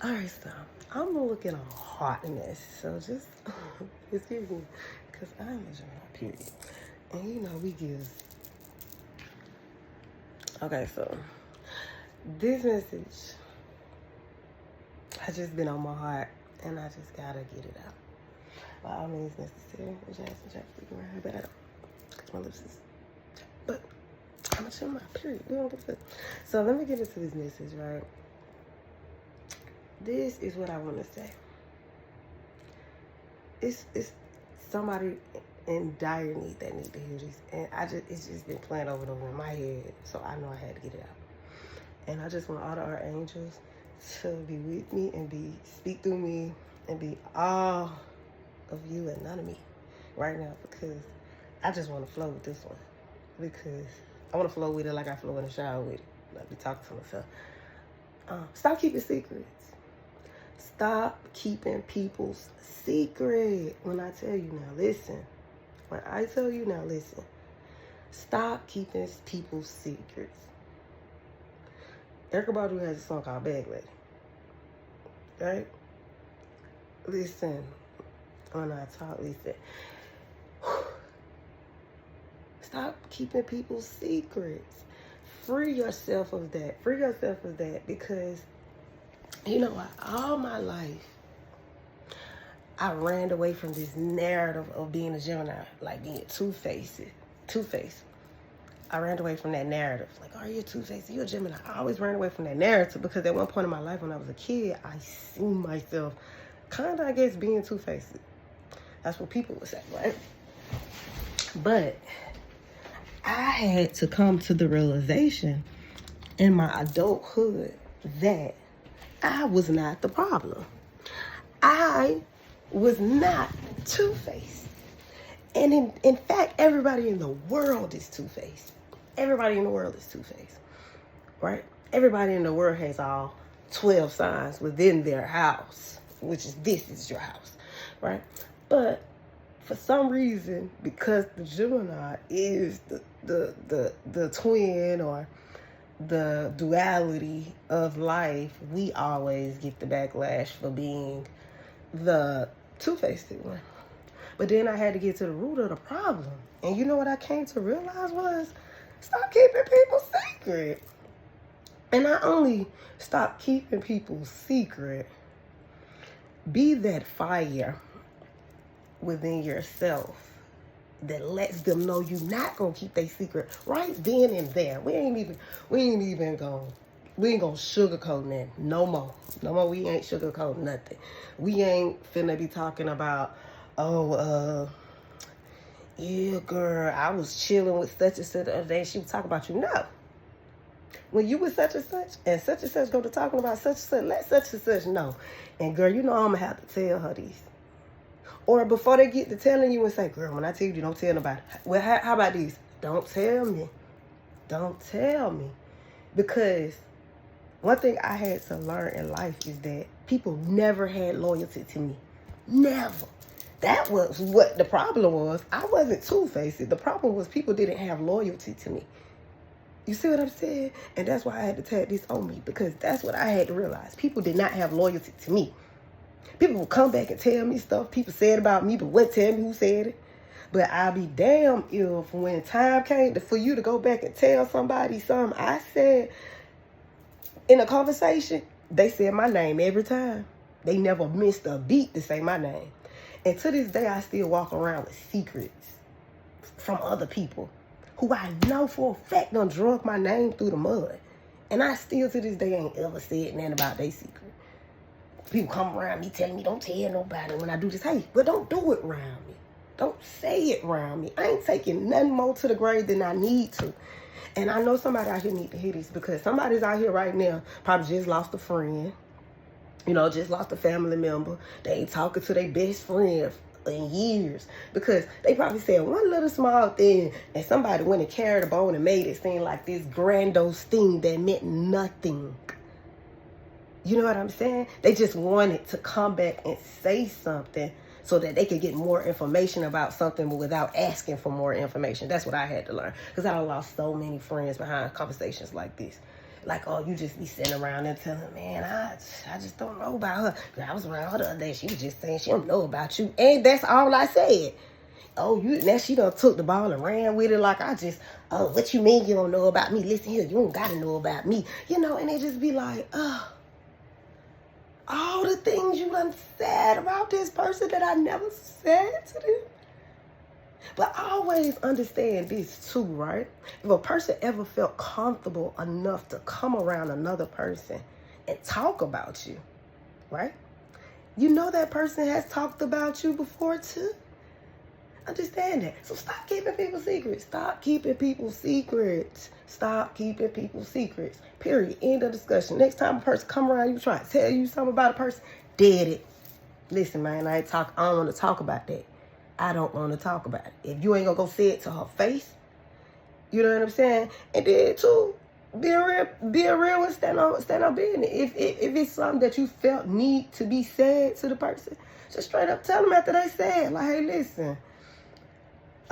All right, so I'm looking on hardness. So just excuse me, because I'm a Gemini, period. And you know, we give. Okay, so this message has just been on my heart, and I just gotta get it out. By all means necessary, which has some chapstick in my hair, but I don't, because my lips is. But I'm a Gemini, period. We don't give a fuck. So let me get into this message, right? This is what I want to say. It's somebody in dire need that need to hear this, and it's just been playing over and over in my head, so I know I had to get it out. And I just want all the archangels to be with me and speak through me and be all of you and none of me right now, because I just want to flow with this one, because I want to flow with it like I flow in the shower with it, like be talking to myself. Stop keeping secrets. Stop keeping people's secret. When I tell you now, listen. When I tell you now, listen. Stop keeping people's secrets. Erykah Badu has a song called Bag Lady. Right? Listen. When I talk, listen. Stop keeping people's secrets. Free yourself of that. Free yourself of that, because you know what? All my life, I ran away from this narrative of being a Gemini, like being two-faced. I ran away from that narrative. Like, oh, you're two-faced, you're a Gemini. I always ran away from that narrative because at one point in my life when I was a kid, I seen myself kind of, I guess, being two-faced. That's what people would say, right? But I had to come to the realization in my adulthood that I was not the problem. I was not two-faced. And in fact, everybody in the world is two-faced. Everybody in the world is two-faced, right? Everybody in the world has all 12 signs within their house, which is this is your house, right? But for some reason, because the Gemini is the twin or the duality of life, we always get the backlash for being the two-faced one. But then I had to get to the root of the problem. And you know what I came to realize was, stop keeping people's secret. And not only stop keeping people's secret, be that fire within yourself that lets them know you're not gonna keep their secret right then and there. We ain't gonna sugarcoat nothing no more. We ain't sugarcoat nothing. We ain't finna be talking about, yeah, girl, I was chilling with such and such the other day. She was talking about you. No. When you with such and such go to talking about such and such, let such and such know. And girl, you know I'm gonna have to tell her these. Or before they get to telling you and say, girl, when I tell you, don't tell nobody. Well, how about these? Don't tell me. Don't tell me. Because one thing I had to learn in life is that people never had loyalty to me. Never. That was what the problem was. I wasn't two-faced. The problem was people didn't have loyalty to me. You see what I'm saying? And that's why I had to tag this on me, because that's what I had to realize. People did not have loyalty to me. People would come back and tell me stuff people said about me, but wouldn't tell me who said it. But I'll be damned if when time came for you to go back and tell somebody something I said in a conversation, they said my name every time. They never missed a beat to say my name. And to this day, I still walk around with secrets from other people who I know for a fact done drunk my name through the mud. And I still to this day ain't ever said nothing about their secret. People come around me telling me, don't tell nobody when I do this. Hey, but don't do it around me. Don't say it around me. I ain't taking nothing more to the grave than I need to. And I know somebody out here need to hear this, because somebody's out here right now probably just lost a friend. You know, just lost a family member. They ain't talking to their best friend in years, because they probably said one little small thing and somebody went and carried a bone and made it seem like this grandiose thing that meant nothing. You know what I'm saying? They just wanted to come back and say something so that they could get more information about something, but without asking for more information. That's what I had to learn, because I lost so many friends behind conversations like this. Like, oh, you just be sitting around and telling, man, I just don't know about her. Girl, I was around her the other day. She was just saying she don't know about you. And that's all I said. Oh, now she done took the ball and ran with it like oh, what you mean you don't know about me? Listen here, you don't got to know about me. And they just be like, oh, all the things you done said about this person that I never said to them. But I always understand this too, right? If a person ever felt comfortable enough to come around another person and talk about you, right? That person has talked about you before too. Understand that. So stop keeping people's secrets. Stop keeping people's secrets. Stop keeping people's secrets. Period. End of discussion. Next time a person come around you trying to tell you something about a person, dead it. Listen, man, I don't want to talk about that. I don't want to talk about it. If you ain't gonna go say it to her face, you know what I'm saying? And then too, be a real and stand on business. If it's something that you felt need to be said to the person, just straight up tell them after they say it. Like, hey, listen.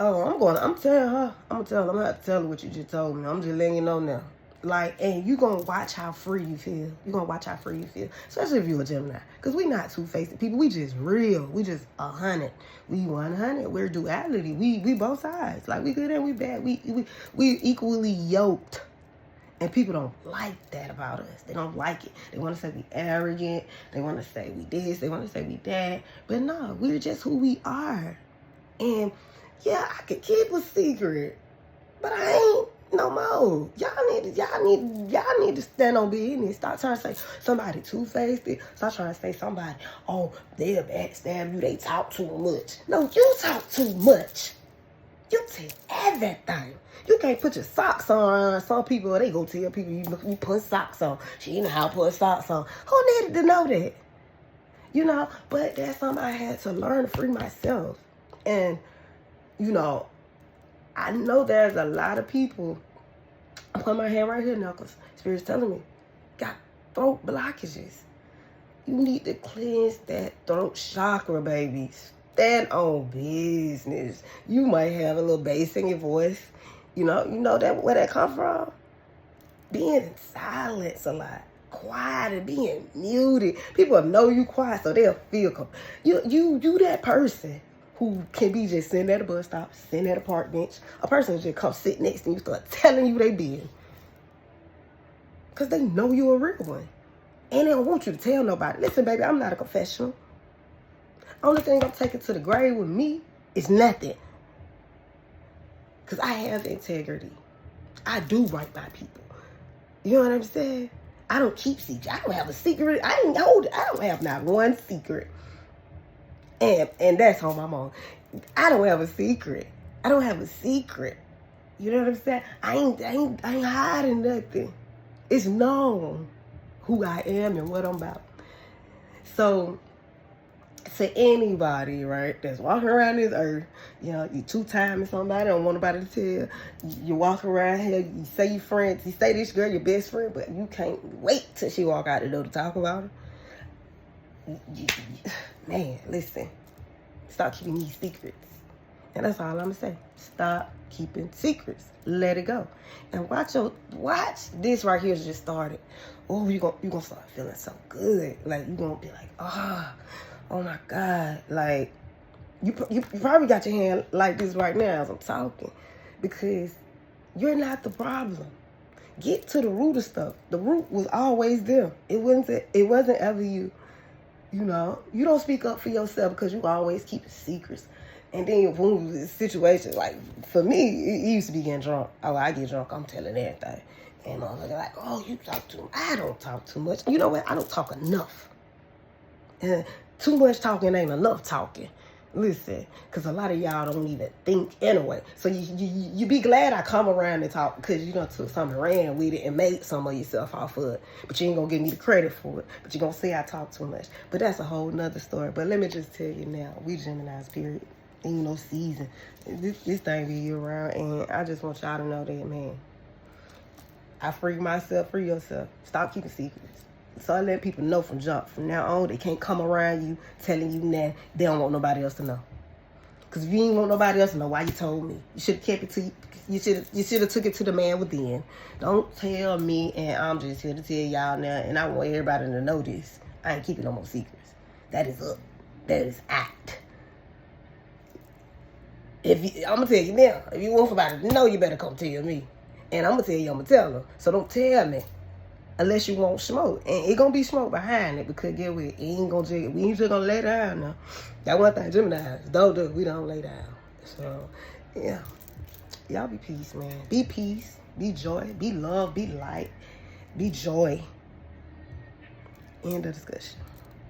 Oh, I'm telling her. I'm gonna have to tell her what you just told me. I'm just letting you know now. Like, and you gonna watch how free you feel. You gonna watch how free you feel. Especially if you're a Gemini. Because we not two-faced people. We just real. We just 100. We 100. We're duality. We both sides. Like, we good and we bad. We equally yoked. And people don't like that about us. They don't like it. They want to say we arrogant. They want to say we this. They want to say we that. But no, we're just who we are. And yeah, I could keep a secret, but I ain't no more. Y'all need to stand on business. Stop trying to say somebody two-faced. Stop trying to say somebody, oh, they'll backstab you. They talk too much. No, you talk too much. You take everything. You can't put your socks on. Some people, they go tell people you put socks on. She didn't know how to put socks on. Who needed to know that? But that's something I had to learn to free myself. And I know there's a lot of people, I put my hand right here now because Spirit's telling me, got throat blockages. You need to cleanse that throat chakra, baby. Stand on business. You might have a little bass in your voice. You know that where that come from? Being in silence a lot. Quiet and being muted. People know you quiet, so they'll feel you that person who can be just sitting at a bus stop, sitting at a park bench. A person will just come sit next to you, start telling you they business. Because they know you're a real one. And they don't want you to tell nobody. Listen, baby, I'm not a confessional. Only thing I'm taking to the grave with me is nothing. Because I have integrity. I do right by people. You know what I'm saying? I don't keep secrets. I don't have a secret. I ain't hold it. I don't have not one secret. And that's on my mom. I don't have a secret. I don't have a secret. You know what I'm saying? I ain't hiding nothing. It's known who I am and what I'm about. So to anybody, right, that's walking around this earth, you two-timing somebody, don't want nobody to tell. You walk around here, you say your friends, you say this girl your best friend, but you can't wait till she walk out the door to talk about her. Man, listen, stop keeping these secrets. And that's all I'm gonna say. Stop keeping secrets. Let it go. And watch this right here just started. Oh, you gonna start feeling so good. Like, you gonna be like, oh my God. Like, you probably got your hand like this right now as I'm talking. Because you're not the problem. Get to the root of stuff. The root was always there. It wasn't ever you. You don't speak up for yourself because you always keep secrets. And then when situations, like, for me, it used to be getting drunk. Oh, I get drunk, I'm telling everything. And motherfuckers like, oh, you talk too much. I don't talk too much. You know what? I don't talk enough. And too much talking ain't enough talking. Listen, because a lot of y'all don't even think anyway. So you be glad I come around and talk because you done took something, ran with it and made some of yourself off of it. But you ain't going to give me the credit for it. But you're going to say I talk too much. But that's a whole nother story. But let me just tell you now, we Geminis, period. And season. This thing be year round. And I just want y'all to know that, man. I free myself, free yourself. Stop keeping secrets. So I let people know from jump. From now on, they can't come around you telling you that they don't want nobody else to know. Because if you ain't want nobody else to know, why you told me? You should have kept it to you. Should have took it to the man within. Don't tell me, and I'm just here to tell y'all now, and I want everybody to know this. I ain't keeping no more secrets. That is up. That is out. I'm gonna tell you now. If you want somebody to know, you better come tell me. And I'm gonna tell you, I'm gonna tell her. So don't tell me unless you want smoke. And it gonna be smoke behind it, because get what? We ain't just gonna lay down now. That one thing Gemini don't do. We don't lay down. So yeah. Y'all be peace, man. Be peace. Be joy. Be love. Be light. Be joy. End of discussion.